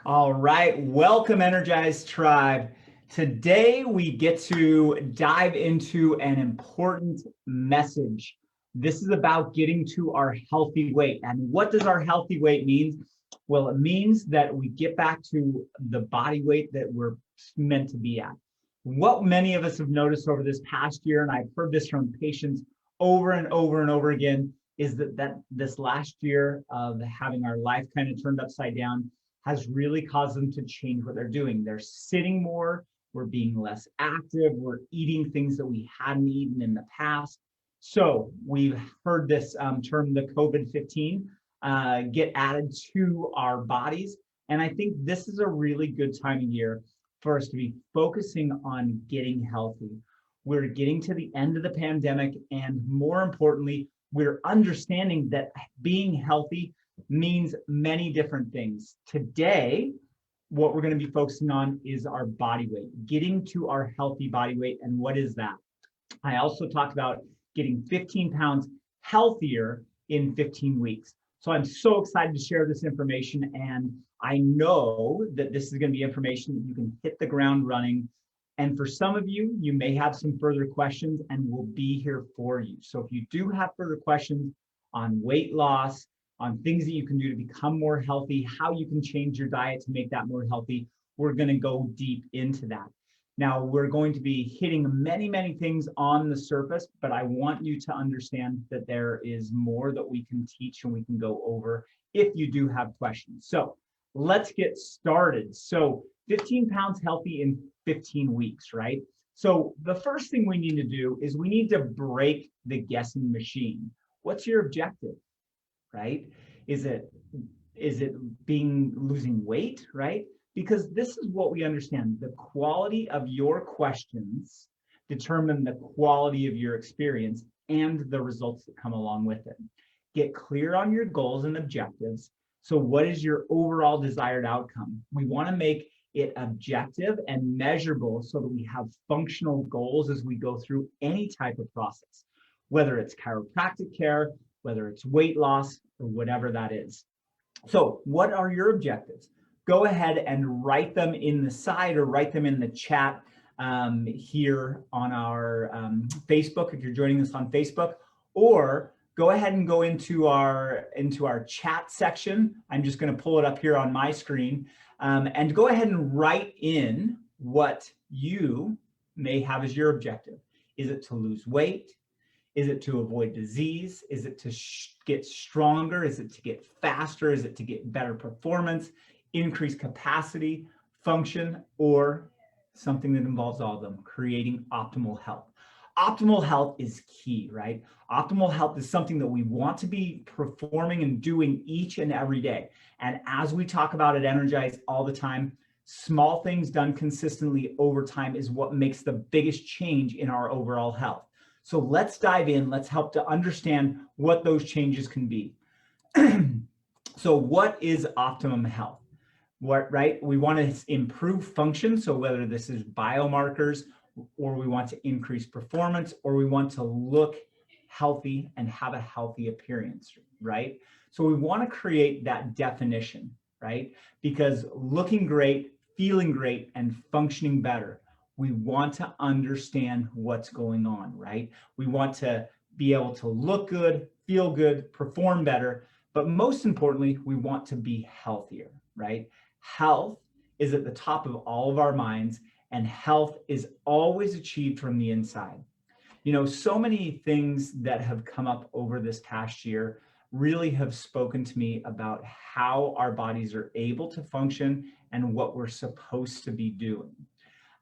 All right, welcome Energize Tribe. Today we get to dive into an important message. This is about getting to our healthy weight. And what does our healthy weight mean? Well, it means that we get back to the body weight that we're meant to be at. What many of us have noticed over this past year, and I've heard this from patients over and over and over again, is that this last year of having our life kind of turned upside down has really caused them to change what they're doing. They're sitting more, we're being less active, we're eating things that we hadn't eaten in the past. So we've heard this term, the COVID-15, get added to our bodies. And I think this is a really good time of year for us to be focusing on getting healthy. We're getting to the end of the pandemic, and more importantly, we're understanding that being healthy means many different things. Today, what we're going to be focusing on is our body weight, getting to our healthy body weight. And what is that? I also talked about getting 15 pounds healthier in 15 weeks. So I'm so excited to share this information. And I know that this is going to be information that you can hit the ground running. And for some of you, you may have some further questions, and we'll be here for you. So if you do have further questions on weight loss, on things that you can do to become more healthy, how you can change your diet to make that more healthy, we're going to go deep into that. Now, we're going to be hitting many, many things on the surface, but I want you to understand that there is more that we can teach and we can go over if you do have questions. So let's get started. So 15 pounds healthy in 15 weeks, right? So the first thing we need to do is we need to break the guessing machine. What's your objective? Right? Is it losing weight, right? Because this is what we understand. The quality of your questions determine the quality of your experience and the results that come along with it. Get clear on your goals and objectives. So what is your overall desired outcome? We want to make it objective and measurable so that we have functional goals as we go through any type of process, whether it's chiropractic care, whether it's weight loss, or whatever that is. So what are your objectives? Go ahead and write them in the side or write them in the chat here on our Facebook, if you're joining us on Facebook, or go ahead and go into our chat section. I'm just going to pull it up here on my screen, and go ahead and write in what you may have as your objective. Is it to lose weight? Is it to avoid disease? Is it to get stronger? Is it to get faster? Is it to get better performance, increase capacity, function, or something that involves all of them, creating optimal health? Optimal health is key, right? Optimal health is something that we want to be performing and doing each and every day. And as we talk about at Energize all the time, small things done consistently over time is what makes the biggest change in our overall health. So let's dive in. Let's help to understand what those changes can be. So what is optimum health? Right? We want to improve function. So whether this is biomarkers, or we want to increase performance, or we want to look healthy and have a healthy appearance, right? So we want to create that definition, right? Because looking great, feeling great, and functioning better, we want to understand what's going on, right? We want to be able to look good, feel good, perform better, but most importantly, we want to be healthier, right? Health is at the top of all of our minds, and health is always achieved from the inside. You know, so many things that have come up over this past year really have spoken to me about how our bodies are able to function and what we're supposed to be doing.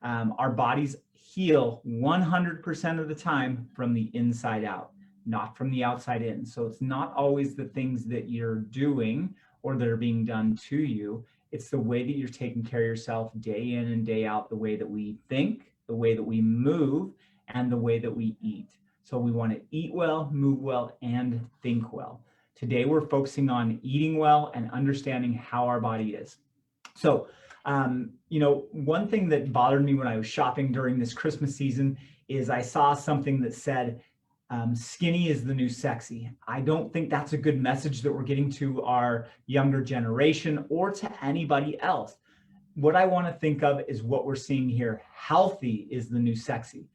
Our bodies heal 100% of the time from the inside out, not from the outside in. So it's not always the things that you're doing or that are being done to you. It's the way that you're taking care of yourself day in and day out, the way that we think, the way that we move, and the way that we eat. So we want to eat well, move well, and think well. Today, we're focusing on eating well and understanding how our body is. So, you know, one thing that bothered me when I was shopping during this Christmas season is I saw something that said, Skinny is the new sexy. I don't think that's a good message that we're getting to our younger generation or to anybody else. What I want to think of is what we're seeing here. Healthy is the new sexy.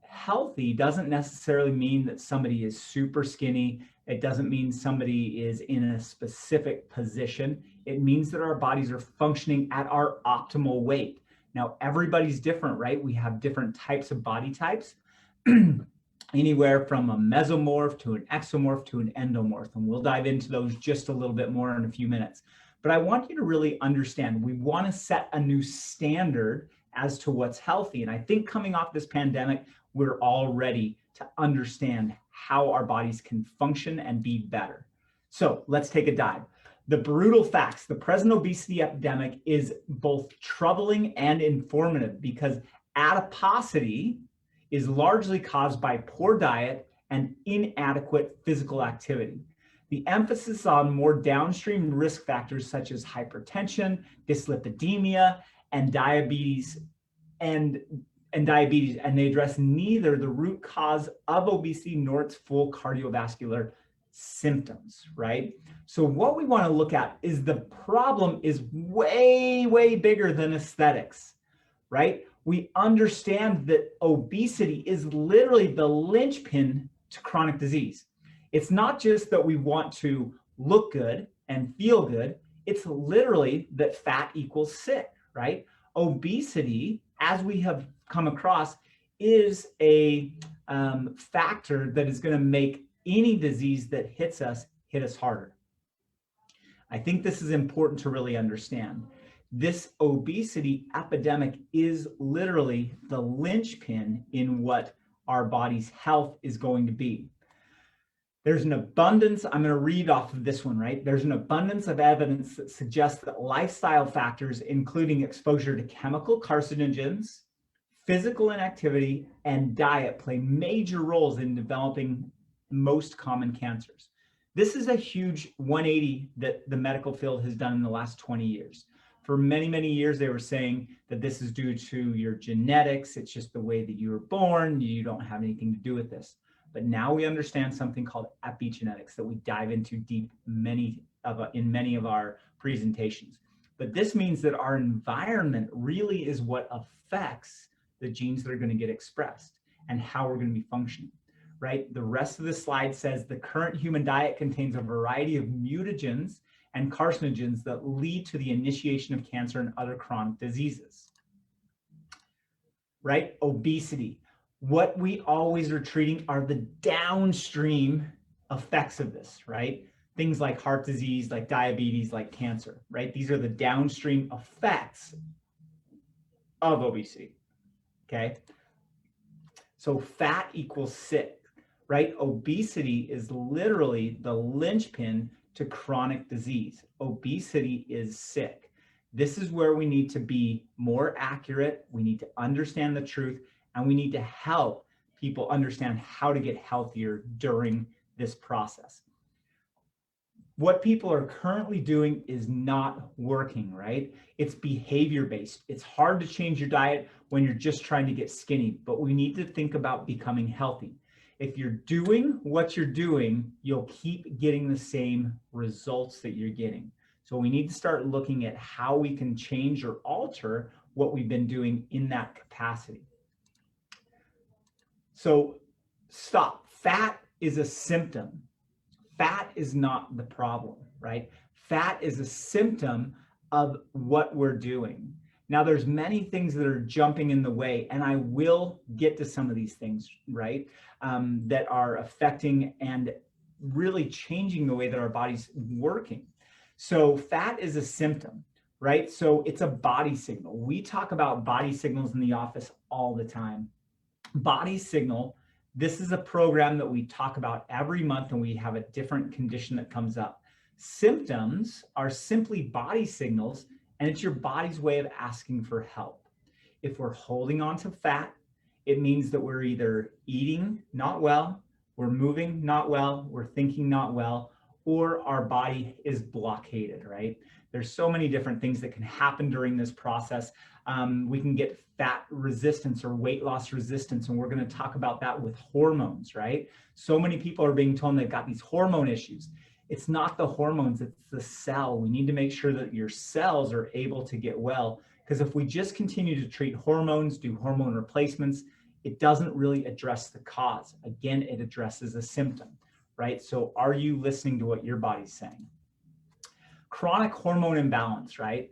Healthy doesn't necessarily mean that somebody is super skinny. It doesn't mean somebody is in a specific position. It means that our bodies are functioning at our optimal weight. Now, everybody's different, right? We have different types of body types, anywhere from a mesomorph to an exomorph to an endomorph. And we'll dive into those just a little bit more in a few minutes. But I want you to really understand, we want to set a new standard as to what's healthy. And I think coming off this pandemic, we're all ready to understand how our bodies can function and be better. So let's take a dive. The brutal facts, the present obesity epidemic is both troubling and informative because adiposity is largely caused by poor diet and inadequate physical activity. The emphasis on more downstream risk factors such as hypertension, dyslipidemia, and diabetes, and they address neither the root cause of obesity nor its full cardiovascular symptoms, right? So what we want to look at is the problem is way, way bigger than aesthetics, right? We understand that obesity is literally the linchpin to chronic disease. It's not just that we want to look good and feel good. It's literally that fat equals sick, right? Obesity, as we have come across, is a factor that is going to make any disease that hit us harder. I think this is important to really understand. This obesity epidemic is literally the linchpin in what our body's health is going to be. There's an abundance, I'm going to read off of this one, right? There's an abundance of evidence that suggests that lifestyle factors, including exposure to chemical carcinogens, physical inactivity, and diet play major roles in developing most common cancers. This is a huge 180 that the medical field has done in the last 20 years. For many, many years, they were saying that this is due to your genetics. It's just the way that you were born. You don't have anything to do with this. But now we understand something called epigenetics that we dive into deep in many of our presentations. But this means that our environment really is what affects the genes that are going to get expressed and how we're going to be functioning, right? The rest of the slide says the current human diet contains a variety of mutagens and carcinogens that lead to the initiation of cancer and other chronic diseases, right? Obesity. What we always are treating are the downstream effects of this, right? Things like heart disease, like diabetes, like cancer, right? These are the downstream effects of obesity, okay? So fat equals sick, right? Obesity is literally the linchpin to chronic disease. Obesity is sick. This is where we need to be more accurate. We need to understand the truth, and we need to help people understand how to get healthier during this process. What people are currently doing is not working, right? It's behavior-based. It's hard to change your diet when you're just trying to get skinny, but we need to think about becoming healthy. If you're doing what you're doing, you'll keep getting the same results that you're getting. So we need to start looking at how we can change or alter what we've been doing in that capacity. So stop. Fat is a symptom. Fat is not the problem, right? Fat is a symptom of what we're doing. Now, there's many things that are jumping in the way, and I will get to some of these things, right, that are affecting and really changing the way that our body's working. So fat is a symptom, right? So it's a body signal. We talk about body signals in the office all the time. Body signal, this is a program that we talk about every month, and we have a different condition that comes up. Symptoms are simply body signals, and it's your body's way of asking for help. If we're holding on to fat, it means that we're either eating not well, we're moving not well, we're thinking not well, or our body is blockaded, right? There's so many different things that can happen during this process. We can get fat resistance or weight loss resistance, and we're going to talk about that with hormones, right? So many people are being told they've got these hormone issues. It's not the hormones, it's the cell. We need to make sure that your cells are able to get well, because if we just continue to treat hormones, do hormone replacements, it doesn't really address the cause. Again, it addresses a symptom, right? So are you listening to what your body's saying? Chronic hormone imbalance, right?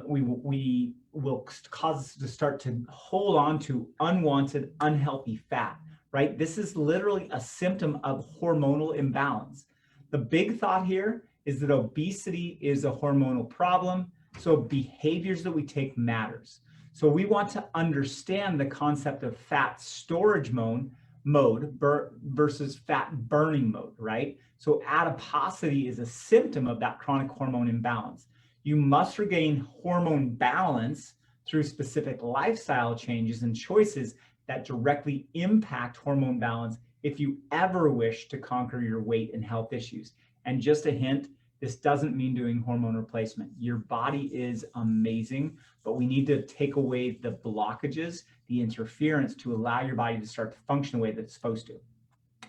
We will cause us to start to hold on to unwanted, unhealthy fat, right? This is literally a symptom of hormonal imbalance. The big thought here is that obesity is a hormonal problem, so behaviors that we take matters. So we want to understand the concept of fat storage mode versus fat burning mode, right? So adiposity is a symptom of that chronic hormone imbalance. You must regain hormone balance through specific lifestyle changes and choices that directly impact hormone balance if you ever wish to conquer your weight and health issues. And just a hint, this doesn't mean doing hormone replacement. Your body is amazing, but we need to take away the blockages, the interference, to allow your body to start to function the way that it's supposed to.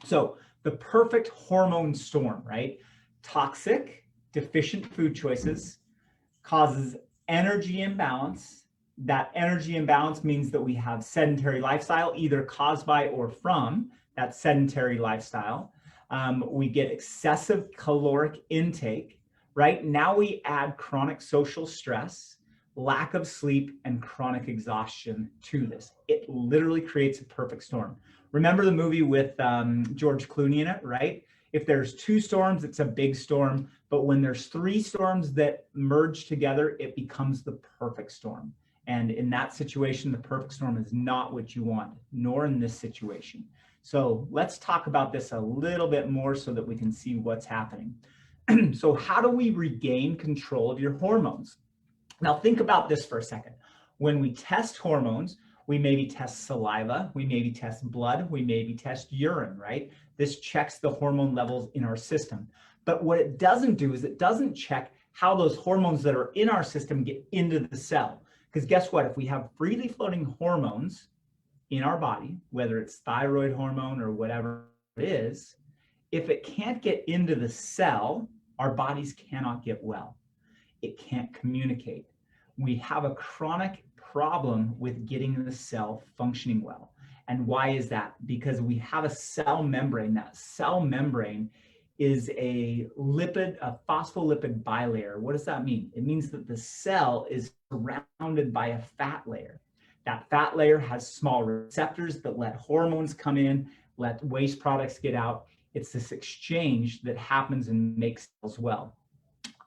So the perfect hormone storm, right? Toxic, deficient food choices causes energy imbalance. That energy imbalance means that we have sedentary lifestyle, either caused by or from that sedentary lifestyle. We get excessive caloric intake, right? Now we add chronic social stress, lack of sleep, and chronic exhaustion to this. It literally creates a perfect storm. Remember the movie with George Clooney in it, right? If there's two storms, it's a big storm. But when there's three storms that merge together, it becomes the perfect storm. And in that situation, the perfect storm is not what you want, nor in this situation. So let's talk about this a little bit more so that we can see what's happening. So how do we regain control of your hormones? Now think about this for a second. When we test hormones, we maybe test saliva, we maybe test blood, we maybe test urine, right? This checks the hormone levels in our system. But what it doesn't do is it doesn't check how those hormones that are in our system get into the cell. Because guess what? If we have freely floating hormones in our body, whether it's thyroid hormone or whatever it is, if it can't get into the cell, our bodies cannot get well. It can't communicate. We have a chronic problem with getting the cell functioning well. And why is that? Because we have a cell membrane. That cell membrane is a phospholipid bilayer. What does that mean? It means that the cell is surrounded by a fat layer. That fat layer has small receptors that let hormones come in, let waste products get out. It's this exchange that happens and makes cells well.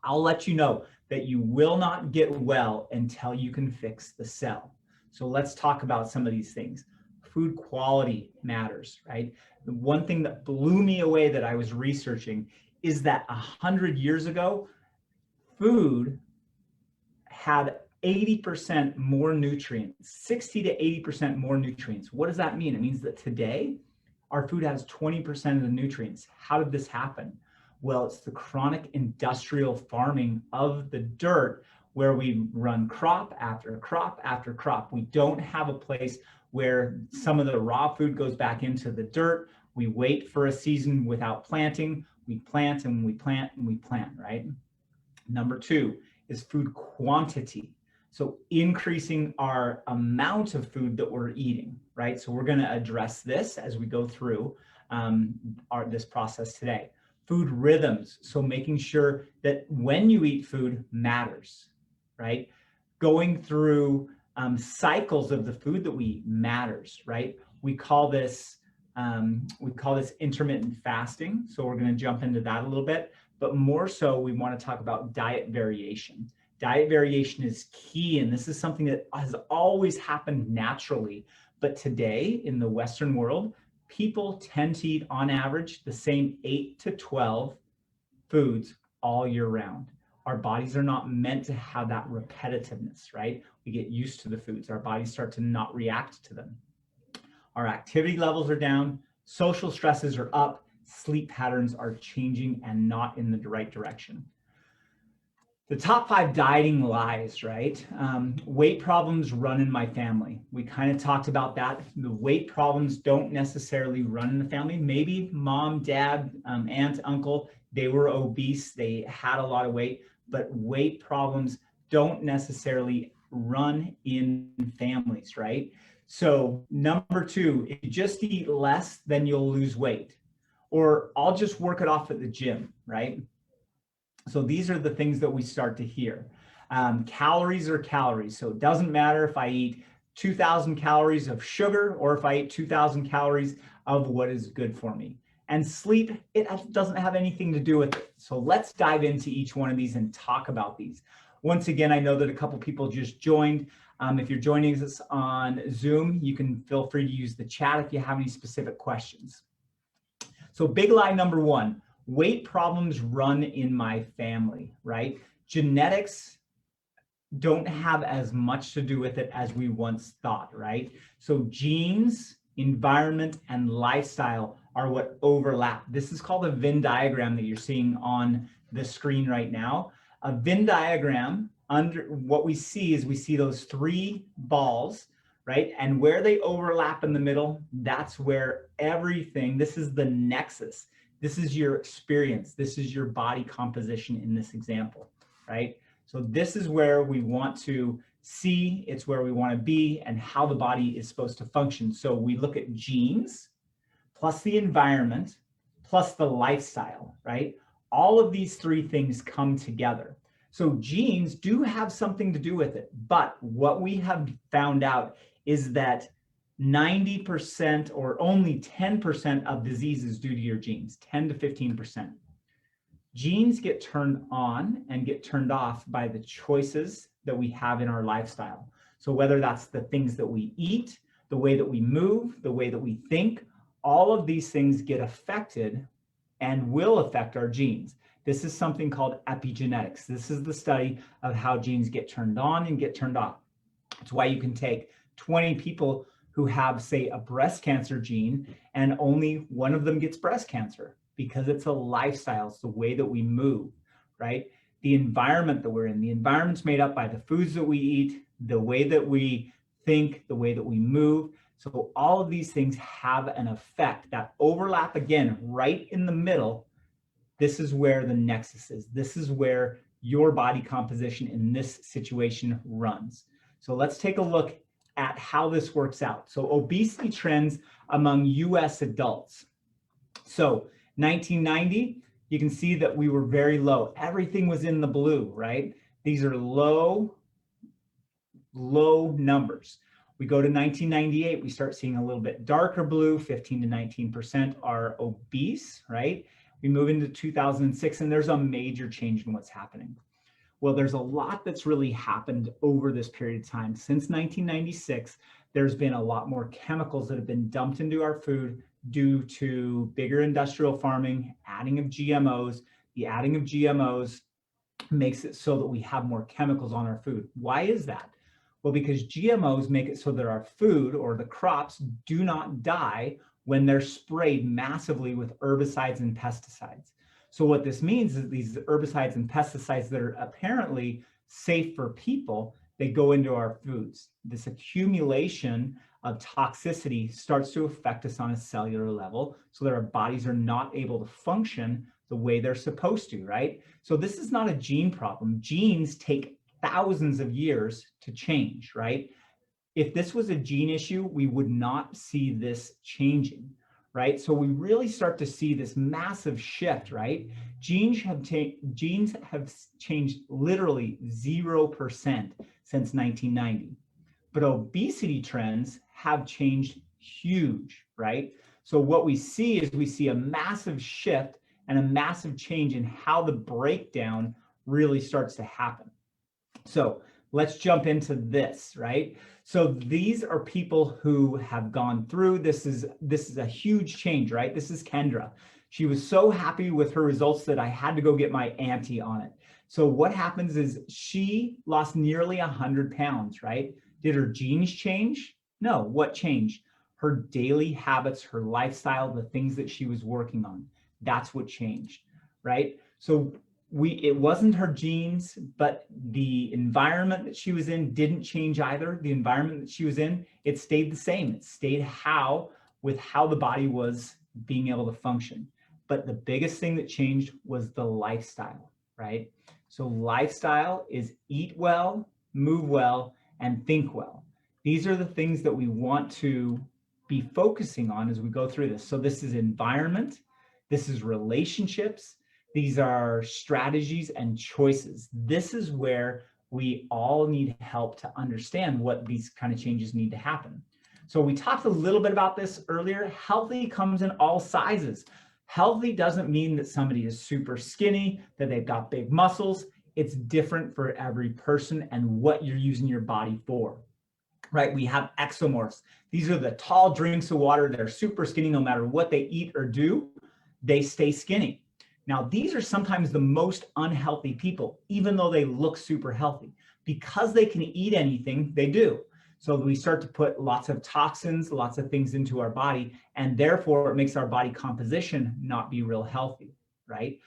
I'll let you know that you will not get well until you can fix the cell. So let's talk about some of these things. Food quality matters, right? The one thing that blew me away that I was researching is that 100 years ago, food had 80% more nutrients, 60 to 80% more nutrients. What does that mean? It means that today our food has 20% of the nutrients. How did this happen? Well, it's the chronic industrial farming of the dirt where we run crop after crop after crop. We don't have a place where some of the raw food goes back into the dirt. We wait for a season without planting. We plant and we plant and we plant, right? Number two is food quantity. So increasing our amount of food that we're eating, right? So we're going to address this as we go through this process today. Food rhythms. So making sure that when you eat food matters, right? Going through cycles of the food that we eat matters, right? We call this intermittent fasting. So we're going to jump into that a little bit, but more so we want to talk about diet variation. Diet variation is key, and this is something that has always happened naturally. But today in the Western world, people tend to eat on average the same 8 to 12 foods all year round. Our bodies are not meant to have that repetitiveness, right? We get used to the foods. Our bodies start to not react to them. Our activity levels are down, social stresses are up, sleep patterns are changing and not in the right direction. The top 5 dieting lies, right? Weight problems run in my family. We kind of talked about that. The weight problems don't necessarily run in the family. Maybe mom, dad, aunt, uncle, they were obese, they had a lot of weight, but weight problems don't necessarily run in families, right? So number 2, if you just eat less, then you'll lose weight. Or I'll just work it off at the gym, right? So these are the things that we start to hear. Calories are calories. So it doesn't matter if I eat 2,000 calories of sugar or if I eat 2,000 calories of what is good for me. And sleep, it doesn't have anything to do with it. So let's dive into each one of these and talk about these. Once again, I know that a couple people just joined. If you're joining us on Zoom, you can feel free to use the chat if you have any specific questions. So big lie number 1. Weight problems run in my family, right? Genetics don't have as much to do with it as we once thought, right? So genes, environment, and lifestyle are what overlap. This is called a Venn diagram that you're seeing on the screen right now. A Venn diagram, under what we see is we see those 3 balls, right? And where they overlap in the middle, that's where everything, this is the nexus. This is your experience. This is your body composition in this example, right? So this is where we want to see, it's where we want to be and how the body is supposed to function. So we look at genes plus the environment plus the lifestyle, right? All of these 3 things come together. So genes do have something to do with it, but what we have found out is that 90% or only 10% of disease is due to your genes, 10 to 15%. Genes get turned on and get turned off by the choices that we have in our lifestyle. So whether that's the things that we eat, the way that we move, the way that we think, all of these things get affected and will affect our genes. This is something called epigenetics. This is the study of how genes get turned on and get turned off. It's why you can take 20 people who have, say, a breast cancer gene, and only one of them gets breast cancer because it's a lifestyle. It's the way that we move, right? The environment that we're in, the environment's made up by the foods that we eat, the way that we think, the way that we move. So all of these things have an effect that overlap again, right in the middle. This is where the nexus is. This is where your body composition in this situation runs. So let's take a look at how this works out. So obesity trends among US adults. So 1990, you can see that we were very low. Everything was in the blue, right? These are low numbers. We go to 1998, we start seeing a little bit darker blue, 15 to 19% are obese, right? We move into 2006 and there's a major change in what's happening. Well, there's a lot that's really happened over this period of time. Since 1996, there's been a lot more chemicals that have been dumped into our food due to bigger industrial farming, adding of GMOs. The adding of GMOs makes it so that we have more chemicals on our food. Why is that? Well, because GMOs make it so that our food or the crops do not die when they're sprayed massively with herbicides and pesticides. So what this means is these herbicides and pesticides that are apparently safe for people, they go into our foods. This accumulation of toxicity starts to affect us on a cellular level so that our bodies are not able to function the way they're supposed to, right? So this is not a gene problem. Genes take thousands of years to change, right? If this was a gene issue, we would not see this changing, right? So we really start to see this massive shift, right? Genes have changed literally 0% since 1990, but obesity trends have changed huge, right? So what we see is we see a massive shift and a massive change in how the breakdown really starts to happen. So let's jump into this, right? So these are people who have gone through, this is a huge change, right? This is Kendra. She was so happy with her results that I had to go get my auntie on it. So what happens is she lost nearly 100 pounds, right? Did her genes change? No, what changed? Her daily habits, her lifestyle, the things that she was working on. That's what changed, right? So it wasn't her genes, but the environment that she was in didn't change either. The environment that she was in, it stayed the same. It stayed with how the body was being able to function. But the biggest thing that changed was the lifestyle, right? So lifestyle is eat well, move well, and think well. These are the things that we want to be focusing on as we go through this. So this is environment, this is relationships, these are strategies and choices. This is where we all need help to understand what these kind of changes need to happen. So we talked a little bit about this earlier. Healthy comes in all sizes. Healthy doesn't mean that somebody is super skinny, that they've got big muscles. It's different for every person and what you're using your body for, right? We have exomorphs. These are the tall drinks of water. They're super skinny. No matter what they eat or do, they stay skinny. Now, these are sometimes the most unhealthy people, even though they look super healthy. Because they can eat anything, they do. So we start to put lots of toxins, lots of things into our body, and therefore it makes our body composition not be real healthy, right?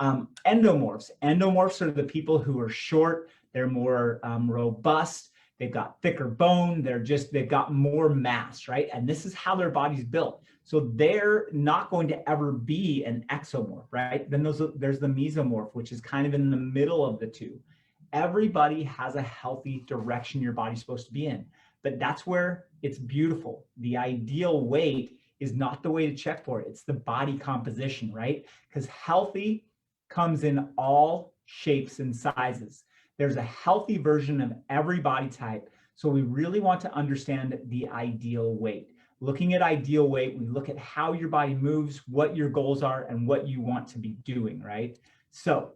Endomorphs. Endomorphs are the people who are short, they're more robust, they've got thicker bone, they've got more mass, right? And this is how their body's built. So they're not going to ever be an exomorph, right? Then there's the mesomorph, which is kind of in the middle of the two. Everybody has a healthy direction your body's supposed to be in, but that's where it's beautiful. The ideal weight is not the way to check for it. It's the body composition, right? Because healthy comes in all shapes and sizes. There's a healthy version of every body type. So we really want to understand the ideal weight. Looking at ideal weight, we look at how your body moves, what your goals are, and what you want to be doing, right? So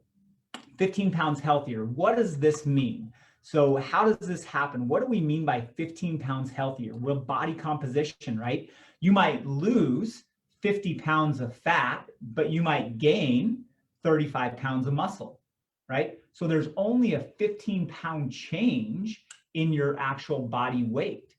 15 pounds healthier, what does this mean? So how does this happen? What do we mean by 15 pounds healthier? Well, body composition, right? You might lose 50 pounds of fat, but you might gain 35 pounds of muscle, right? So there's only a 15-pound change in your actual body weight,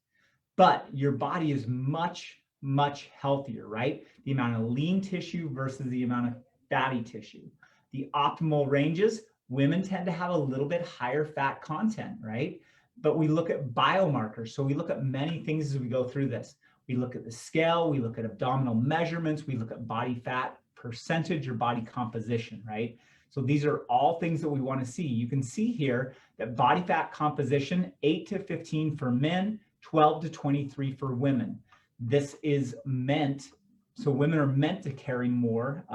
but your body is much, much healthier, right? The amount of lean tissue versus the amount of fatty tissue. The optimal ranges, women tend to have a little bit higher fat content, right? But we look at biomarkers. So we look at many things as we go through this. We look at the scale, we look at abdominal measurements, we look at body fat percentage or body composition, right? So these are all things that we want to see. You can see here that body fat composition, 8 to 15 for men, 12 to 23 for women. This is meant, so women are meant to carry more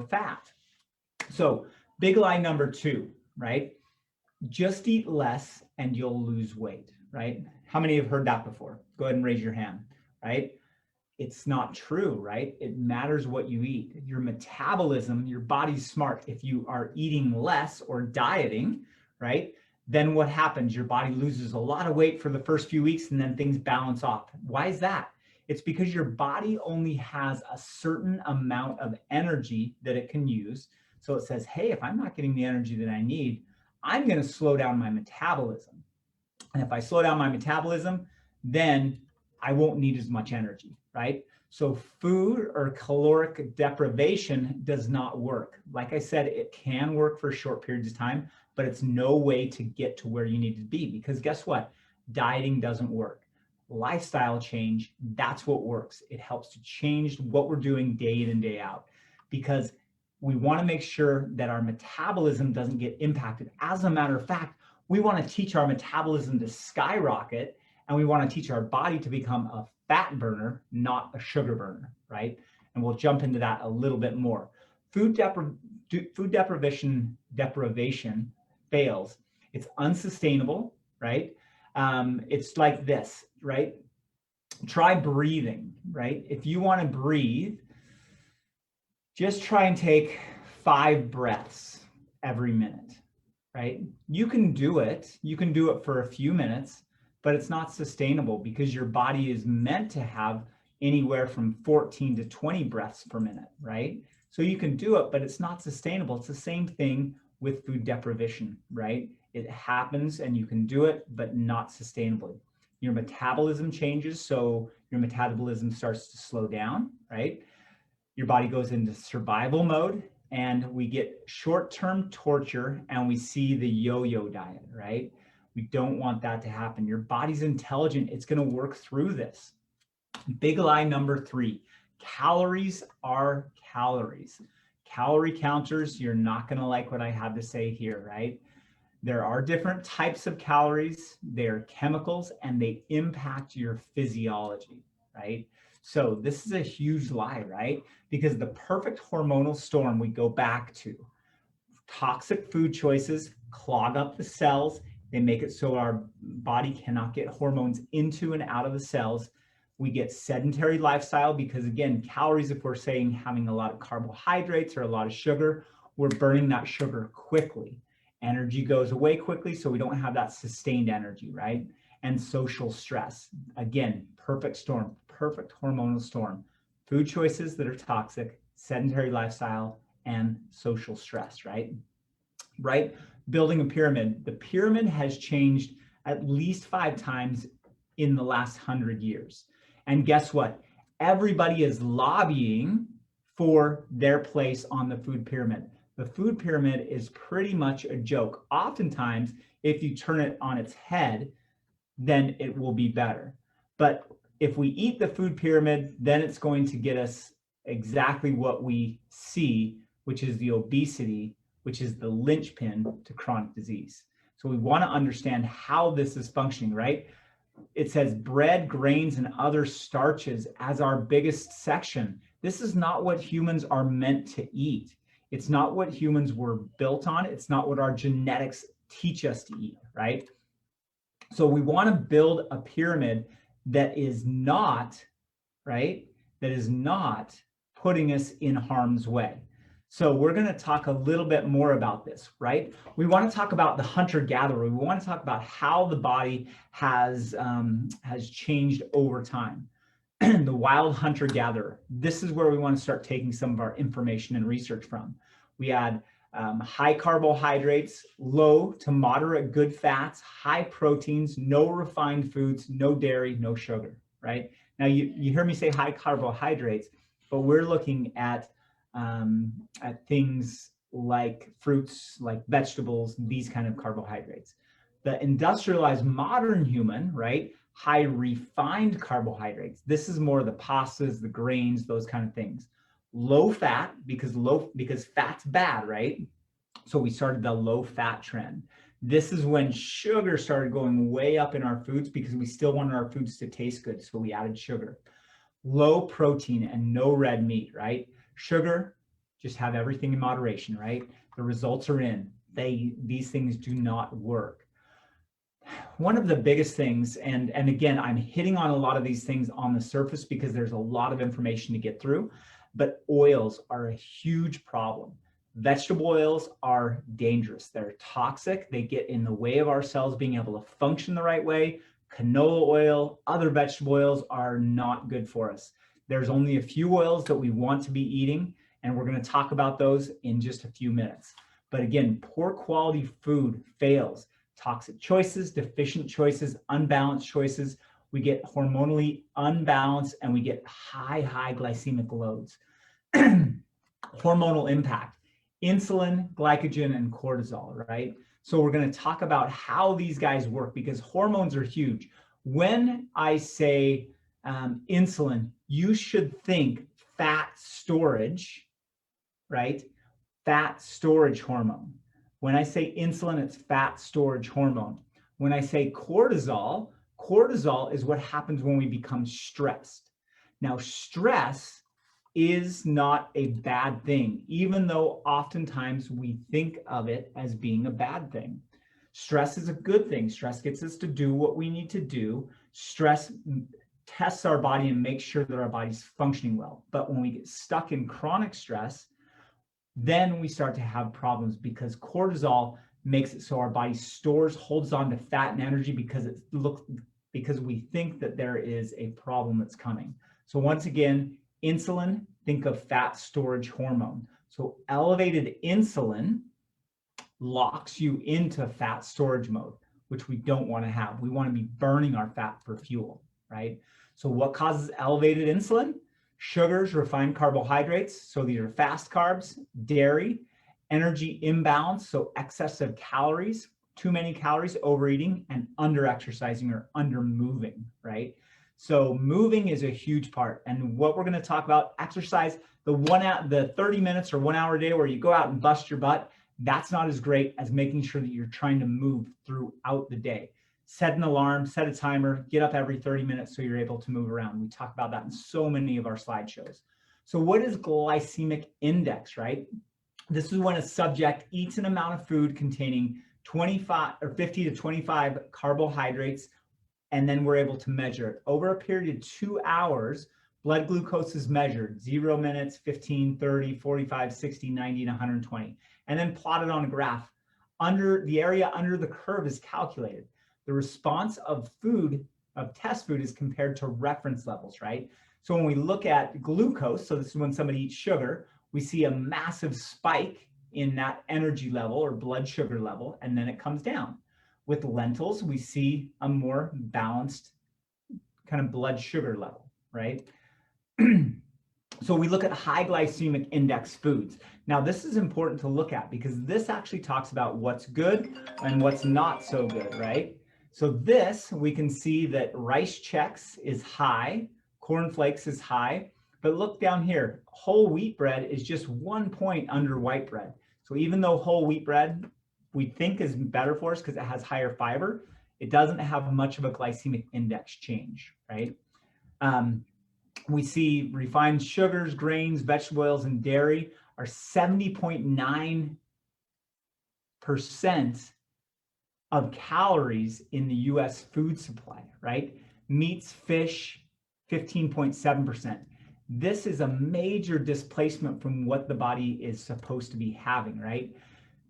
fat. So big lie number 2, right? Just eat less and you'll lose weight, right? How many have heard that before? Go ahead and raise your hand, right? It's not true, right? It matters what you eat. Your metabolism, your body's smart. If you are eating less or dieting, right, then what happens? Your body loses a lot of weight for the first few weeks and then things balance off. Why is that? It's because your body only has a certain amount of energy that it can use. So it says, hey, if I'm not getting the energy that I need, I'm going to slow down my metabolism. And if I slow down my metabolism, then I won't need as much energy, right? So food or caloric deprivation does not work. Like I said, it can work for short periods of time, but it's no way to get to where you need to be, because guess what? Dieting doesn't work. Lifestyle change, that's what works. It helps to change what we're doing day in and day out, because we want to make sure that our metabolism doesn't get impacted. As a matter of fact, we want to teach our metabolism to skyrocket, and we want to teach our body to become a fat burner, not a sugar burner, right? And we'll jump into that a little bit more. Food deprivation fails. It's unsustainable, right? It's like this, right? Try breathing, right? If you want to breathe, just try and take 5 breaths every minute, right? You can do it. You can do it for a few minutes, but it's not sustainable because your body is meant to have anywhere from 14 to 20 breaths per minute, right? So you can do it, but it's not sustainable. It's the same thing with food deprivation, right? It happens and you can do it, but not sustainably. Your metabolism changes, so your metabolism starts to slow down, right? your body goes into survival mode, and we get short-term torture, and we see the yo-yo diet, right? We don't want that to happen. Your body's intelligent. It's going to work through this. Big lie number 3, calories are calories. Calorie counters, you're not going to like what I have to say here, right? There are different types of calories. They're chemicals, and they impact your physiology, right? So this is a huge lie, right? Because the perfect hormonal storm we go back to, toxic food choices clog up the cells. They make it so our body cannot get hormones into and out of the cells. We get sedentary lifestyle because, again, calories, if we're saying having a lot of carbohydrates or a lot of sugar, we're burning that sugar quickly. Energy goes away quickly, so we don't have that sustained energy, right? And social stress. Again, perfect storm, perfect hormonal storm. Food choices that are toxic, sedentary lifestyle, and social stress, right? Right? Building a pyramid. The pyramid has changed at least 5 times in the last 100 years. And guess what? Everybody is lobbying for their place on the food pyramid. The food pyramid is pretty much a joke. Oftentimes, if you turn it on its head, then it will be better. But if we eat the food pyramid, then it's going to get us exactly what we see, which is the obesity, which is the linchpin to chronic disease. So we want to understand how this is functioning, right? It says bread, grains, and other starches as our biggest section. This is not what humans are meant to eat. It's not what humans were built on. It's not what our genetics teach us to eat, right? So we want to build a pyramid that is not, right? That is not putting us in harm's way. So we're going to talk a little bit more about this, right? We want to talk about the hunter-gatherer. We want to talk about how the body has changed over time. The wild hunter-gatherer. This is where we want to start taking some of our information and research from. We had high carbohydrates, low to moderate good fats, high proteins, no refined foods, no dairy, no sugar, right? Now you hear me say high carbohydrates, but we're looking at things like fruits, like vegetables, these kind of carbohydrates. The industrialized modern human, right? High refined carbohydrates. This is more the pastas, the grains, those kind of things. Low fat, because fat's bad, right? So we started the low fat trend. This is when sugar started going way up in our foods because we still wanted our foods to taste good, so we added sugar. Low protein and no red meat, right? Sugar, just have everything in moderation, right? The results are in. These things do not work. One of the biggest things, and again, I'm hitting on a lot of these things on the surface because there's a lot of information to get through, but oils are a huge problem. Vegetable oils are dangerous. They're toxic. They get in the way of our cells being able to function the right way. Canola oil, other vegetable oils are not good for us. There's only a few oils that we want to be eating, and we're going to talk about those in just a few minutes. But again, poor quality food fails. Toxic choices, deficient choices, unbalanced choices. We get hormonally unbalanced and we get high glycemic loads. Hormonal impact, insulin, glycogen, and cortisol, right? So we're going to talk about how these guys work because hormones are huge. When I say insulin, you should think fat storage, right? Fat storage hormone. When I say insulin, it's fat storage hormone. When I say cortisol, cortisol is what happens when we become stressed. Now, stress is not a bad thing, even though oftentimes we think of it as being a bad thing. Stress is a good thing. Stress gets us to do what we need to do. Stress tests our body and makes sure that our body's functioning well. But when we get stuck in chronic stress, then we start to have problems because cortisol makes it so our body holds on to fat and energy because we think that there is a problem that's coming. So once again, insulin, think of fat storage hormone. So elevated insulin locks you into fat storage mode, which we don't want to have. We want to be burning our fat for fuel, right? So what causes elevated insulin? Sugars, refined carbohydrates, so these are fast carbs, dairy, energy imbalance, so excess of calories, too many calories, overeating, and under exercising or under moving, right? So moving is a huge part. And what we're going to talk about, exercise, the 30 minutes or 1 hour a day where you go out and bust your butt, that's not as great as making sure that you're trying to move throughout the day. Set an alarm, set a timer, get up every 30 minutes so you're able to move around. We talk about that in so many of our slideshows. So what is glycemic index, right? This is when a subject eats an amount of food containing 25 or 50 to 25 carbohydrates, and then we're able to measure it. Over a period of 2 hours, blood glucose is measured, 0 minutes, 15, 30, 45, 60, 90, and 120, and then plotted on a graph. The area under the curve is calculated. The response of test food is compared to reference levels, right? So when we look at glucose, so this is when somebody eats sugar, we see a massive spike in that energy level or blood sugar level, and then it comes down. With lentils, we see a more balanced kind of blood sugar level, right? So we look at high glycemic index foods. Now, this is important to look at because this actually talks about what's good and what's not so good, right? So this, we can see that rice Chex is high, cornflakes is high, but look down here, whole wheat bread is just 1 point under white bread. So even though whole wheat bread we think is better for us because it has higher fiber, it doesn't have much of a glycemic index change, right? We see refined sugars, grains, vegetable oils, and dairy are 70.9% of calories in the US food supply, right? Meats, fish, 15.7%. This is a major displacement from what the body is supposed to be having, right?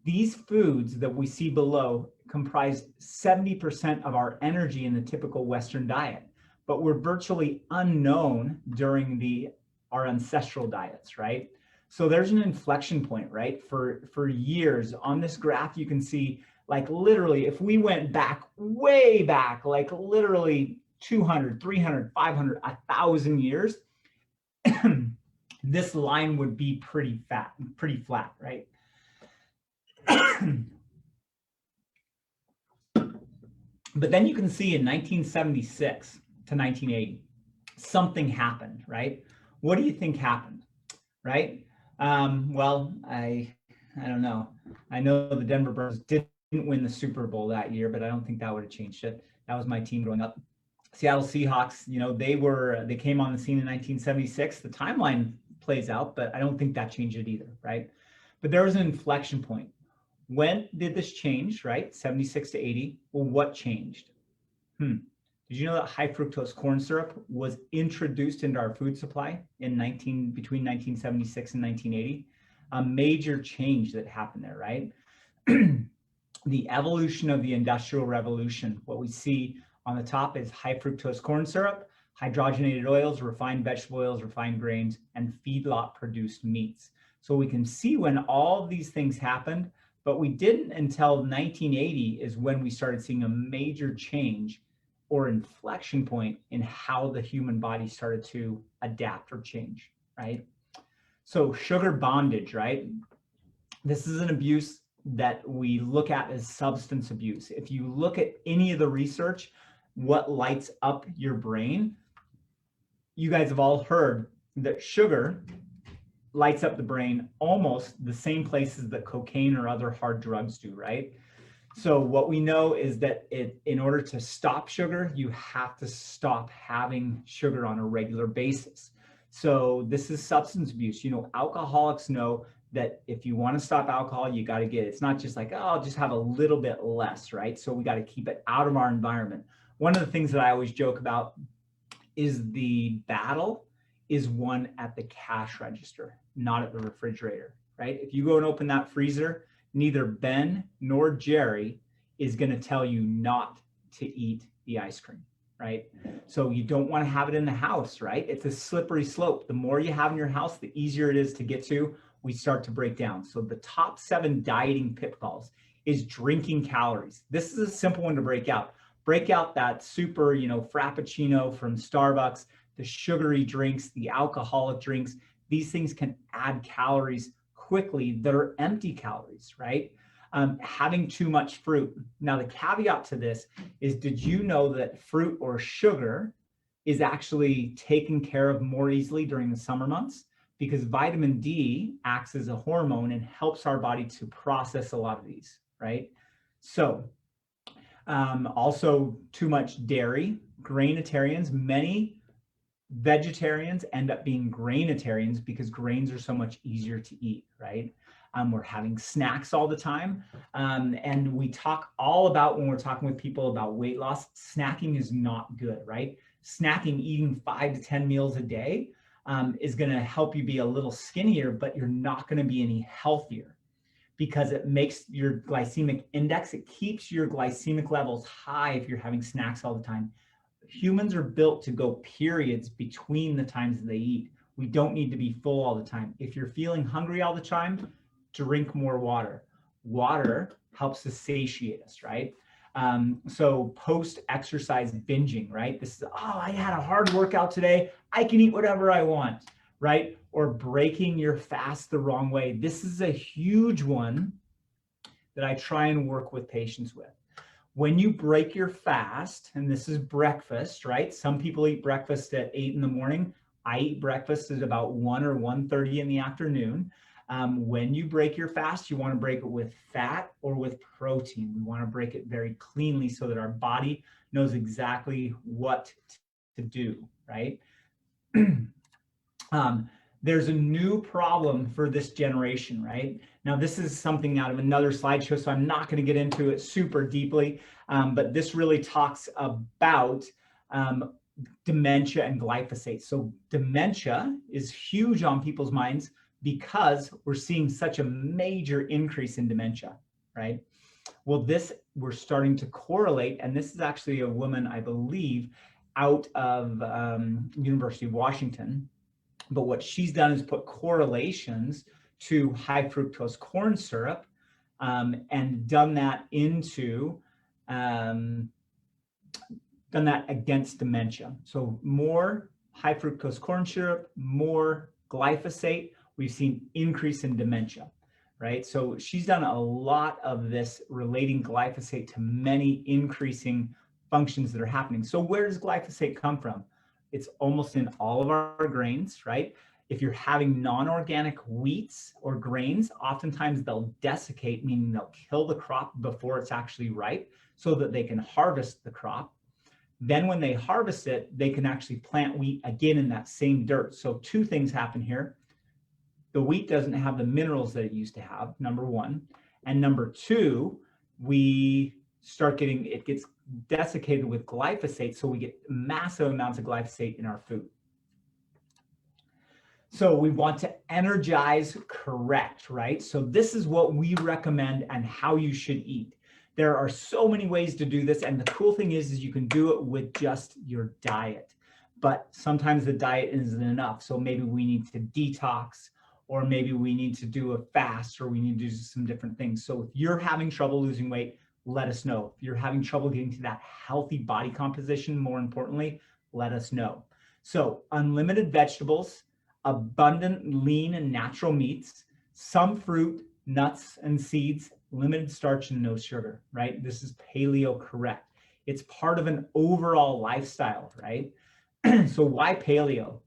These foods that we see below comprise 70% of our energy in the typical Western diet, but were virtually unknown during our ancestral diets, right? So there's an inflection point, right? For years on this graph, you can see like literally, if we went back, way back, like literally 200, 300, 500, 1,000 years, this line would be pretty flat, right? But then you can see in 1976 to 1980, something happened, right? What do you think happened, right? Well, I don't know. I know the Denver Broncos didn't win the Super Bowl that year, but I don't think that would have changed it. That was my team growing up. Seattle Seahawks, you know, they came on the scene in 1976. The timeline plays out, but I don't think that changed it either, right? But there was an inflection point. When did this change, right? 76 to 80. Well, what changed? Did you know that high fructose corn syrup was introduced into our food supply between 1976 and 1980? A major change that happened there, right? The evolution of the Industrial Revolution. What we see on the top is high fructose corn syrup, hydrogenated oils, refined vegetable oils, refined grains, and feedlot produced meats. So we can see when all of these things happened, but we didn't until 1980 is when we started seeing a major change or inflection point in how the human body started to adapt or change, right? So sugar bondage, right? This is an abuse that we look at as substance abuse. If you look at any of the research, what lights up your brain, you guys have all heard that sugar lights up the brain almost the same places that cocaine or other hard drugs do, right? So what we know is that in order to stop sugar, you have to stop having sugar on a regular basis. So this is substance abuse. You know, alcoholics know that if you want to stop alcohol, you got to get it. It's not just like, oh, I'll just have a little bit less, right? So we got to keep it out of our environment. One of the things that I always joke about is the battle is won at the cash register, not at the refrigerator, right? If you go and open that freezer, neither Ben nor Jerry is going to tell you not to eat the ice cream, right? So you don't want to have it in the house, right? It's a slippery slope. The more you have in your house, the easier it is to get to. We start to break down. So the top 7 dieting pitfalls is drinking calories. This is a simple one to break out. Break out that super, frappuccino from Starbucks the sugary drinks, the alcoholic drinks, these things can add calories quickly that are empty calories, right? Having too much fruit. Now, the caveat to this is, did you know that fruit or sugar is actually taken care of more easily during the summer months? Because vitamin D acts as a hormone and helps our body to process a lot of these, right? So also too much dairy, grainitarians, many vegetarians end up being grainitarians because grains are so much easier to eat, right? We're having snacks all the time. And we talk all about, when we're talking with people about weight loss, snacking is not good, right? Snacking, eating 5 to 10 meals a day is going to help you be a little skinnier, but you're not going to be any healthier because it makes your glycemic index, it keeps your glycemic levels high if you're having snacks all the time. Humans are built to go periods between the times that they eat. We don't need to be full all the time. If you're feeling hungry all the time, drink more water. Water helps to satiate us, right? So post-exercise binging, right? This is, oh, I had a hard workout today, I can eat whatever I want, right? Or breaking your fast the wrong way. This is a huge one that I try and work with patients with. When you break your fast, and this is breakfast, right? Some people eat breakfast at 8 in the morning. I eat breakfast at about 1 or 1:30 in the afternoon. When you break your fast, you want to break it with fat or with protein. We want to break it very cleanly so that our body knows exactly what to do, right? There's a new problem for this generation, right? Now, this is something out of another slideshow, so I'm not going to get into it super deeply, but this really talks about dementia and glyphosate. So dementia is huge on people's minds because we're seeing such a major increase in dementia, right? Well, this we're starting to correlate, and this is actually a woman, I believe, out of University of Washington. But what she's done is put correlations to high fructose corn syrup and done that against dementia. So more high fructose corn syrup, more glyphosate, we've seen increase in dementia, right? So she's done a lot of this relating glyphosate to many increasing functions that are happening. So where does glyphosate come from? It's almost in all of our grains, right? If you're having non-organic wheats or grains, oftentimes they'll desiccate, meaning they'll kill the crop before it's actually ripe so that they can harvest the crop. Then when they harvest it, they can actually plant wheat again in that same dirt. So two things happen here. The wheat doesn't have the minerals that it used to have, number one. And number two, it gets desiccated with glyphosate, so we get massive amounts of glyphosate in our food. So we want to energize correct, right? So this is what we recommend and how you should eat. There are so many ways to do this, and the cool thing is you can do it with just your diet. But sometimes the diet isn't enough, so maybe we need to detox, or maybe we need to do a fast, or we need to do some different things. So if you're having trouble losing weight, let us know. If you're having trouble getting to that healthy body composition, more importantly, let us know. So unlimited vegetables, abundant lean and natural meats, some fruit, nuts and seeds, limited starch and no sugar, right? This is paleo correct. It's part of an overall lifestyle, right? So why paleo?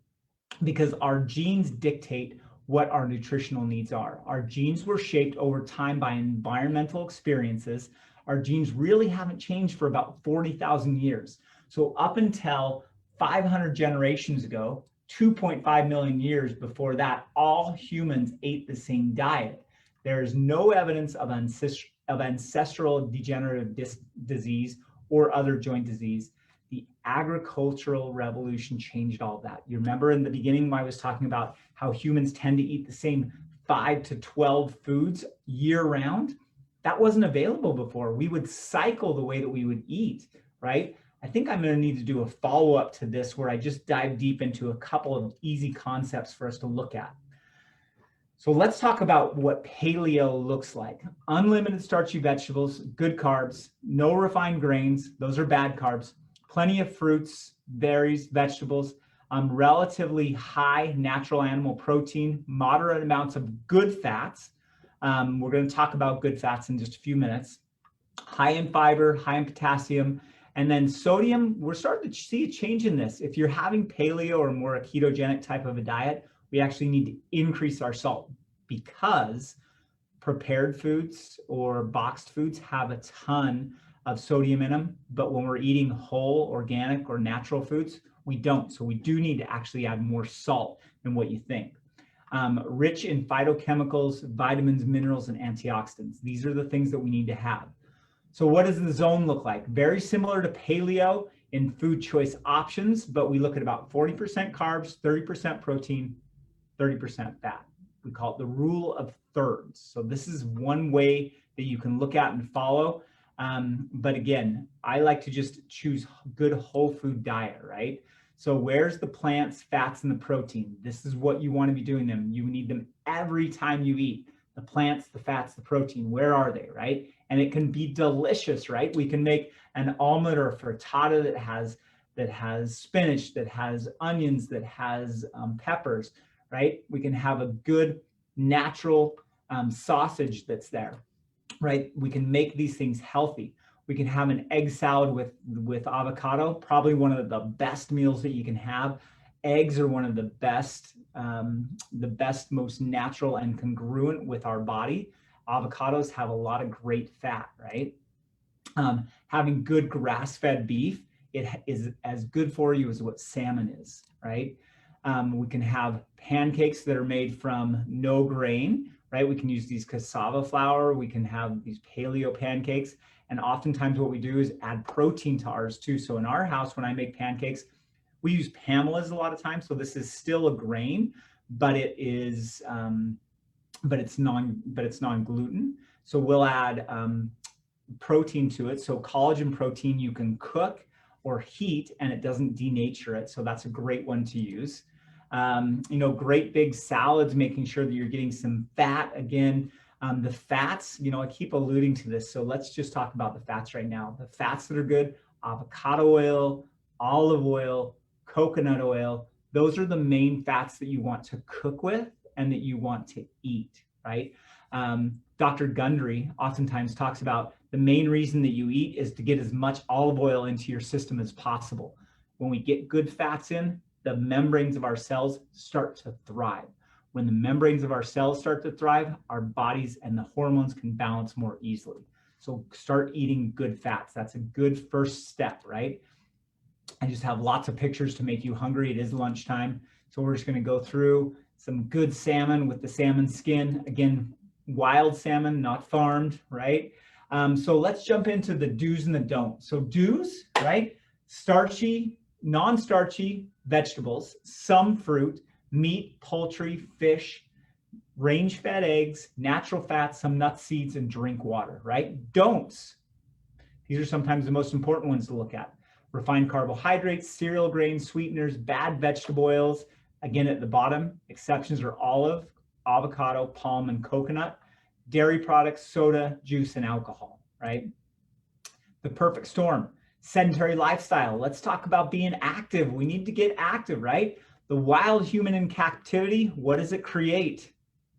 Because our genes dictate what our nutritional needs are. Our genes were shaped over time by environmental experiences. Our genes really haven't changed for about 40,000 years. So up until 500 generations ago, 2.5 million years before that, all humans ate the same diet. There is no evidence of ancestral degenerative disease or other joint disease. The agricultural revolution changed all of that. You remember in the beginning when I was talking about how humans tend to eat the same 5 to 12 foods year round? That wasn't available before. We would cycle the way that we would eat, right? I think I'm going to need to do a follow-up to this where I just dive deep into a couple of easy concepts for us to look at. So let's talk about what paleo looks like. Unlimited starchy vegetables, good carbs, no refined grains, those are bad carbs, plenty of fruits, berries, vegetables, relatively high natural animal protein, moderate amounts of good fats. We're going to talk about good fats in just a few minutes. High in fiber, high in potassium, and then sodium. We're starting to see a change in this. If you're having paleo or more a ketogenic type of a diet, we actually need to increase our salt, because prepared foods or boxed foods have a ton of sodium in them, but when we're eating whole, organic, or natural foods, we don't. So we do need to actually add more salt than what you think. Rich in phytochemicals, vitamins, minerals, and antioxidants. These are the things that we need to have. So what does the zone look like? Very similar to paleo in food choice options, but we look at about 40% carbs, 30% protein, 30% fat. We call it the rule of thirds. So this is one way that you can look at and follow. But again, I like to just choose good whole food diet, right? So where's the plants, fats, and the protein? This is what you want to be doing them. You need them every time you eat. The plants, the fats, the protein, where are they, right? And it can be delicious, right? We can make an omelet or a frittata that has spinach, that has onions, that has peppers, right? We can have a good natural sausage that's there, right? We can make these things healthy. We can have an egg salad with avocado, probably one of the best meals that you can have. Eggs are one of the best, most natural and congruent with our body. Avocados have a lot of great fat, right? Having good grass-fed beef, it is as good for you as what salmon is, right? We can have pancakes that are made from no grain, right? We can use these cassava flour. We can have these paleo pancakes. And oftentimes what we do is add protein to ours too. So in our house, when I make pancakes, we use Pamela's a lot of times. So this is still a grain, but it is, but it's non-gluten. So we'll add protein to it. So collagen protein you can cook or heat, and it doesn't denature it. So that's a great one to use. Great big salads, making sure that you're getting some fat. Again, the fats, I keep alluding to this. So let's just talk about the fats right now. The fats that are good: avocado oil, olive oil, coconut oil. Those are the main fats that you want to cook with and that you want to eat, right? Dr. Gundry oftentimes talks about the main reason that you eat is to get as much olive oil into your system as possible. When we get good fats in, the membranes of our cells start to thrive. When the membranes of our cells start to thrive, our bodies and the hormones can balance more easily. So start eating good fats. That's a good first step, right? I just have lots of pictures to make you hungry. It is lunchtime. So we're just going to go through some good salmon with the salmon skin. Again, wild salmon, not farmed, right? So let's jump into the do's and the don'ts. So do's, right? Starchy, non-starchy vegetables, some fruit, meat, poultry, fish, range-fed eggs, natural fats, some nuts, seeds, and drink water, right? Don'ts. These are sometimes the most important ones to look at. Refined carbohydrates, cereal grains, sweeteners, bad vegetable oils. Again, at the bottom, exceptions are olive, avocado, palm, and coconut. Dairy products, soda, juice, and alcohol, right? The perfect storm. Sedentary lifestyle. Let's talk about being active. We need to get active, right? The wild human in captivity, what does it create?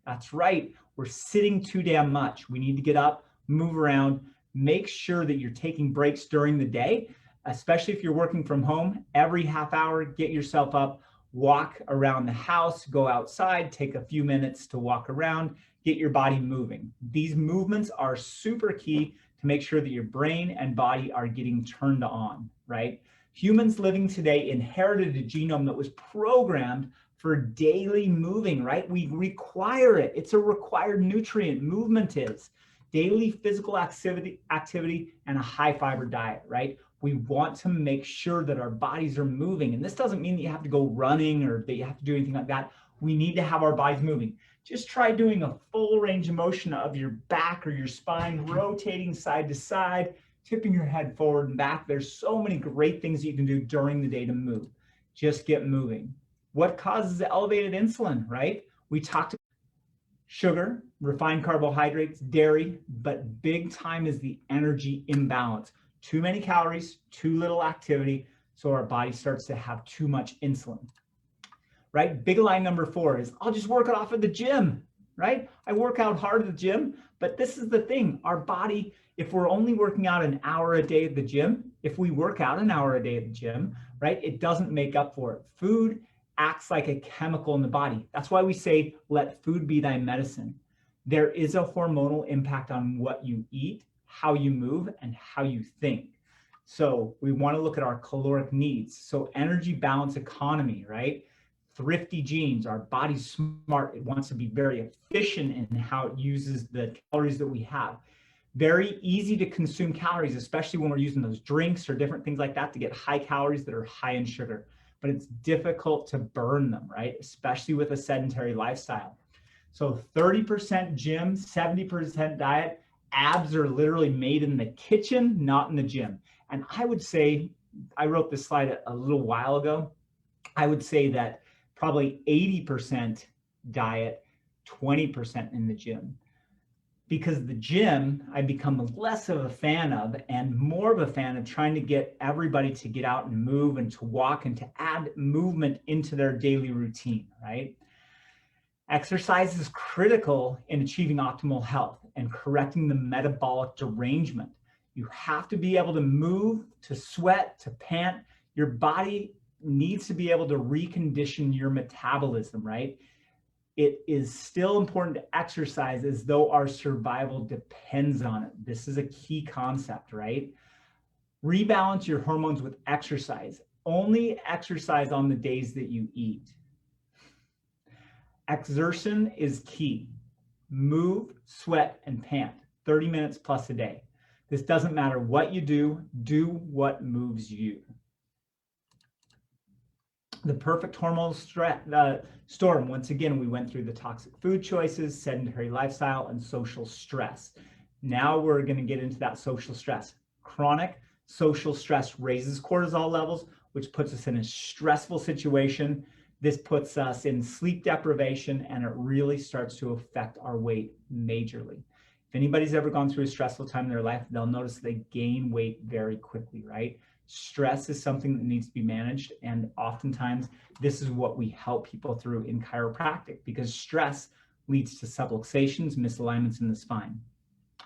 That's right. We're sitting too damn much. We need to get up, move around, make sure that you're taking breaks during the day, especially if you're working from home. Every half hour, get yourself up, walk around the house, go outside, take a few minutes to walk around, get your body moving. These movements are super key to make sure that your brain and body are getting turned on, right? Humans living today inherited a genome that was programmed for daily moving, right? We require it. It's a required nutrient. Movement is daily physical activity and a high fiber diet, right? We want to make sure that our bodies are moving. And this doesn't mean that you have to go running or that you have to do anything like that. We need to have our bodies moving. Just try doing a full range of motion of your back or your spine, rotating side to side, tipping your head forward and back. There's so many great things that you can do during the day to move. Just get moving. What causes elevated insulin, right? We talked about sugar, refined carbohydrates, dairy, but big time is the energy imbalance. Too many calories, too little activity, so our body starts to have too much insulin. right? Big lie number 4 is I'll just work it off at the gym, right? I work out hard at the gym, but this is the thing, our body, if we're only working out an hour a day at the gym, if we work out an hour a day at the gym, right, it doesn't make up for it. Food acts like a chemical in the body. That's why we say, let food be thy medicine. There is a hormonal impact on what you eat, how you move, and how you think. So we want to look at our caloric needs. So energy balance economy, right? Thrifty genes, our body's smart. It wants to be very efficient in how it uses the calories that we have. Very easy to consume calories, especially when we're using those drinks or different things like that to get high calories that are high in sugar. But it's difficult to burn them, right? Especially with a sedentary lifestyle. So 30% gym, 70% diet. Abs are literally made in the kitchen, not in the gym. And I would say, I wrote this slide a little while ago, I would say that probably 80% diet, 20% in the gym. Because the gym, I become less of a fan of and more of a fan of trying to get everybody to get out and move and to walk and to add movement into their daily routine, right? Exercise is critical in achieving optimal health and correcting the metabolic derangement. You have to be able to move, to sweat, to pant. Your body needs to be able to recondition your metabolism, right? It is still important to exercise as though our survival depends on it. This is a key concept, right? Rebalance your hormones with exercise. Only exercise on the days that you eat. Exertion is key. Move, sweat, and pant 30 minutes plus a day. This doesn't matter what you do what moves you. The perfect hormonal storm. Once again, we went through the toxic food choices, sedentary lifestyle, and social stress. Now we're going to get into that social stress. Chronic social stress raises cortisol levels, which puts us in a stressful situation. This puts us in sleep deprivation, and it really starts to affect our weight majorly. If anybody's ever gone through a stressful time in their life, they'll notice they gain weight very quickly, right? Stress is something that needs to be managed, and oftentimes this is what we help people through in chiropractic, because stress leads to subluxations, misalignments in the spine,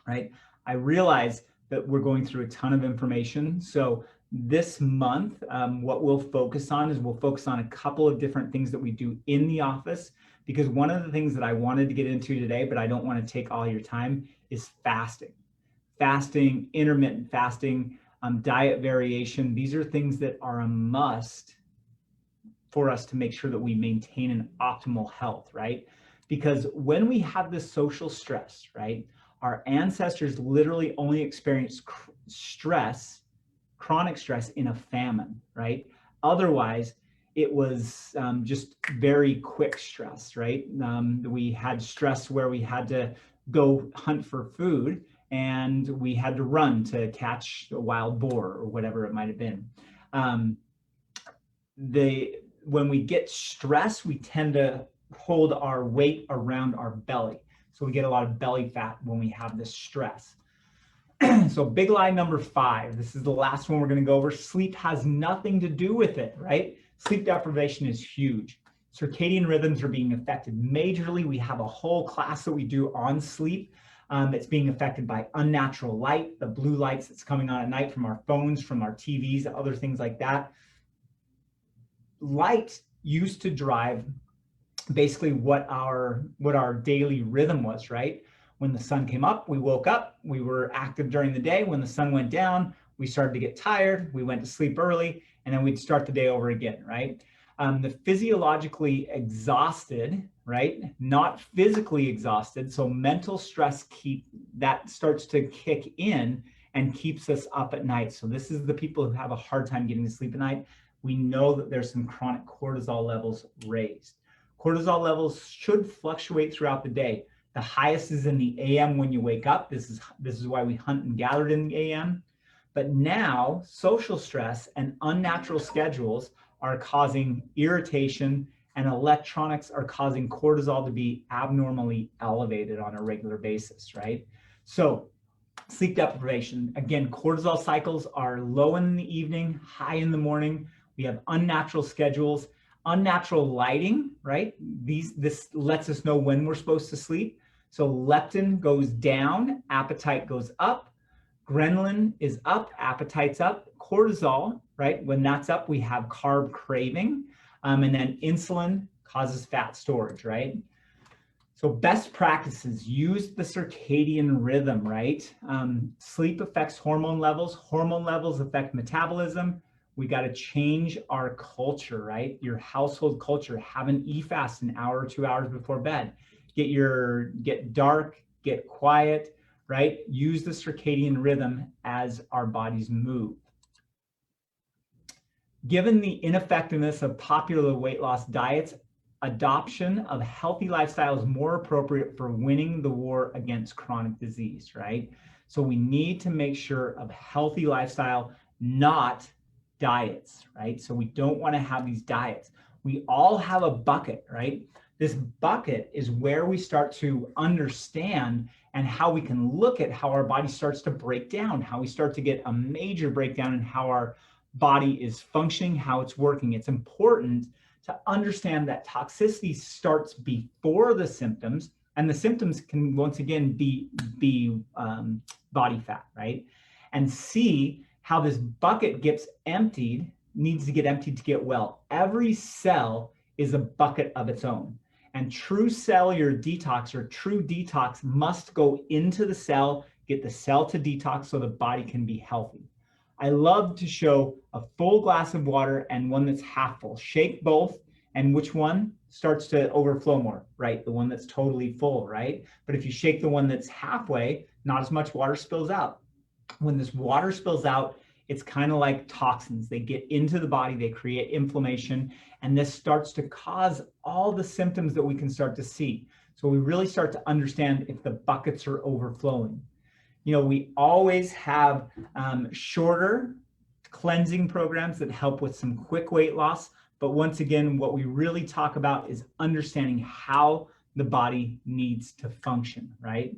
right? I realize that we're going through a ton of information, so this month, what we'll focus on is we'll focus on a couple of different things that we do in the office, because one of the things that I wanted to get into today, but I don't want to take all your time, is fasting. Fasting, intermittent fasting, diet variation. These are things that are a must for us to make sure that we maintain an optimal health, right? Because when we have this social stress, right, our ancestors literally only experienced stress, chronic stress in a famine, right? Otherwise, it was just very quick stress, right? We had stress where we had to go hunt for food, and we had to run to catch a wild boar or whatever it might have been. When we get stressed, we tend to hold our weight around our belly. So we get a lot of belly fat when we have this stress. So big lie number 5, this is the last one we're going to go over. Sleep has nothing to do with it, right? Sleep deprivation is huge. Circadian rhythms are being affected majorly. We have a whole class that we do on sleep. It's being affected by unnatural light, the blue lights that's coming on at night from our phones, from our TVs, other things like that. Light used to drive basically what our daily rhythm was, right? When the sun came up, we woke up, we were active during the day. When the sun went down, we started to get tired, we went to sleep early, and then we'd start the day over again, right? The physiologically exhausted, right? Not physically exhausted. So mental stress that starts to kick in and keeps us up at night. So this is the people who have a hard time getting to sleep at night. We know that there's some chronic cortisol levels raised. Cortisol levels should fluctuate throughout the day. The highest is in the AM when you wake up. This is why we hunt and gathered in the AM. But now social stress and unnatural schedules are causing irritation, and electronics are causing cortisol to be abnormally elevated on a regular basis, right? So sleep deprivation, again, cortisol cycles are low in the evening, high in the morning. We have unnatural schedules. Unnatural lighting, right? This lets us know when we're supposed to sleep. So leptin goes down, appetite goes up. Ghrelin is up, appetite's up. Cortisol, right? When that's up, we have carb craving. And then insulin causes fat storage, right? So best practices, use the circadian rhythm, right? Sleep affects hormone levels affect metabolism. We got to change our culture, right? Your household culture, have an e-fast an hour or 2 hours before bed. Get dark, get quiet, right? Use the circadian rhythm as our bodies move. Given the ineffectiveness of popular weight loss diets, adoption of healthy lifestyle is more appropriate for winning the war against chronic disease, right? So we need to make sure of healthy lifestyle, not diets, right? So we don't want to have these diets. We all have a bucket, right? This bucket is where we start to understand and how we can look at how our body starts to break down, how we start to get a major breakdown in how our body is functioning, how it's working. It's important to understand that toxicity starts before the symptoms, and the symptoms can once again be body fat, right? And see how this bucket gets emptied, needs to get emptied to get well. Every cell is a bucket of its own. And true cellular detox or true detox must go into the cell, get the cell to detox so the body can be healthy. I love to show a full glass of water and one that's half full. Shake both, and which one starts to overflow more, right? The one that's totally full, right? But if you shake the one that's halfway, not as much water spills out. When this water spills out, it's kind of like toxins. They get into the body, they create inflammation, and this starts to cause all the symptoms that we can start to see. So we really start to understand if the buckets are overflowing. You know, we always have shorter cleansing programs that help with some quick weight loss. But once again, what we really talk about is understanding how the body needs to function, right?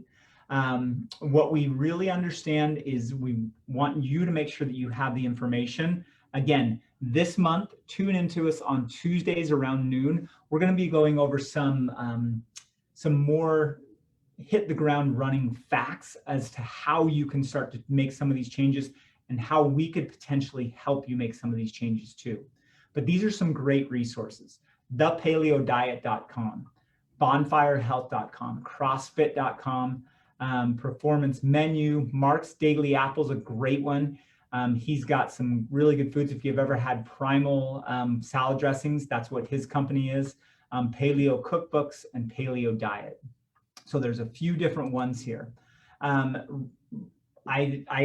What we really understand is we want you to make sure that you have the information. Again, this month, tune into us on Tuesdays around noon. We're going to be going over some more hit the ground running facts as to how you can start to make some of these changes and how we could potentially help you make some of these changes too. But these are some great resources. thepaleodiet.com, bonfirehealth.com, crossfit.com, Performance Menu. Mark's Daily Apple's a great one. He's got some really good foods. If you've ever had Primal salad dressings, that's what his company is. Paleo cookbooks and Paleo Diet. So there's a few different ones here. I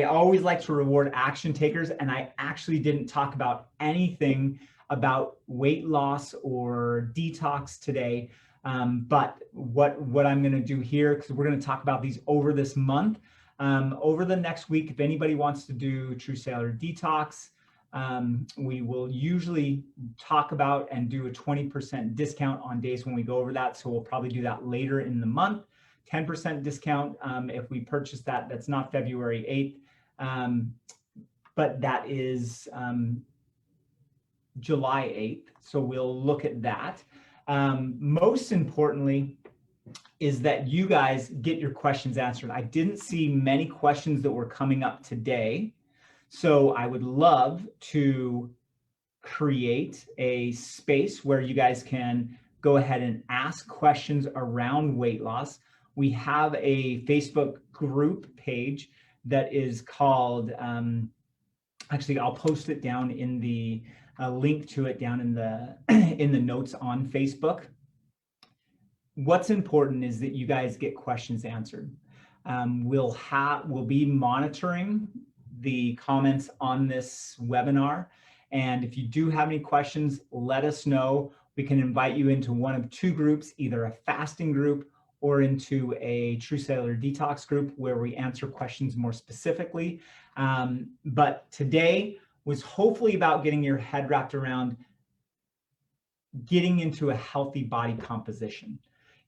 always like to reward action takers, and I actually didn't talk about anything about weight loss or detox today. But what I'm going to do here, because we're going to talk about these over this month, over the next week, if anybody wants to do True Cellular Detox, we will usually talk about and do a 20% discount on days when we go over that. So we'll probably do that later in the month. 10% discount if we purchase that. That's not February 8th, but that is July 8th. So we'll look at that. Most importantly is that you guys get your questions answered. I didn't see many questions that were coming up today. So I would love to create a space where you guys can go ahead and ask questions around weight loss. We have a Facebook group page that is called, actually, I'll post it down in the link to it down in the in the notes on Facebook. What's important is that you guys get questions answered. We'll be monitoring the comments on this webinar. And if you do have any questions, let us know. We can invite you into one of two groups, either a fasting group or into a True Cellular Detox group where we answer questions more specifically. But today was hopefully about getting your head wrapped around getting into a healthy body composition.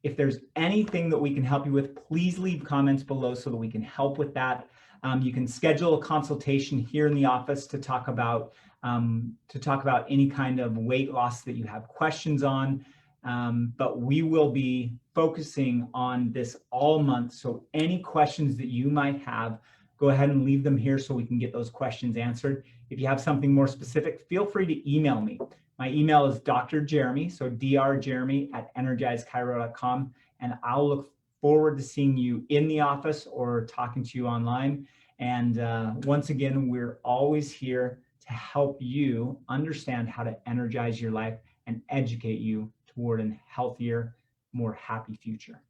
If there's anything that we can help you with, please leave comments below so that we can help with that. You can schedule a consultation here in the office to talk about to talk about any kind of weight loss that you have questions on. But we will be focusing on this all month. So any questions that you might have, go ahead and leave them here so we can get those questions answered. If you have something more specific, feel free to email me. My email is Dr. Jeremy, so drjeremy@energizechiro.com, and I'll look forward to seeing you in the office or talking to you online. And once again, we're always here to help you understand how to energize your life and educate you toward a healthier, more happy future.